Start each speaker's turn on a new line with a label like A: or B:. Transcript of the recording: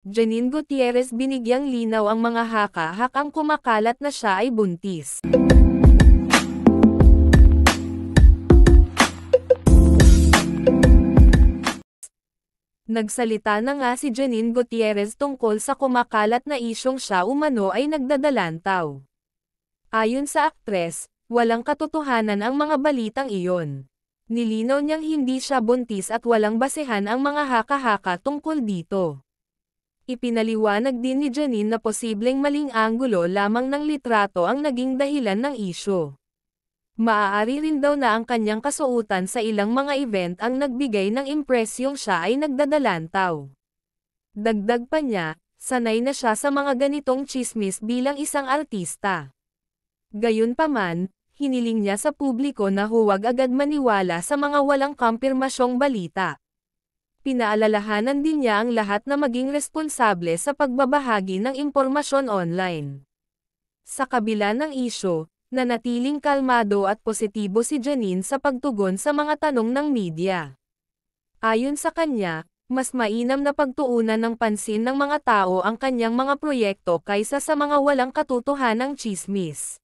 A: Janine Gutierrez binigyang linaw ang mga haka-hak ang kumakalat na siya ay buntis. Nagsalita na nga si Janine Gutierrez tungkol sa kumakalat na isyong siya umano ay nagdadalantaw. Ayon sa aktres, walang katotohanan ang mga balitang iyon. Nilinaw niyang hindi siya buntis at walang basehan ang mga haka-haka tungkol dito. Ipinaliwanag din ni Janine na posibleng maling anggulo lamang ng litrato ang naging dahilan ng isyu. Maaari rin daw na ang kanyang kasuotan sa ilang mga event ang nagbigay ng impresyong siya ay nagdadalantaw. Dagdag pa niya, sanay na siya sa mga ganitong tsismis bilang isang artista. Gayunpaman, hiniling niya sa publiko na huwag agad maniwala sa mga walang kumpirmasyong balita. Pinaalalahanan din niya ang lahat na maging responsable sa pagbabahagi ng impormasyon online. Sa kabila ng isyu, nanatiling kalmado at positibo si Janine sa pagtugon sa mga tanong ng media. Ayon sa kanya, mas mainam na pagtuunan ng pansin ng mga tao ang kanyang mga proyekto kaysa sa mga walang katotohanang tsismis.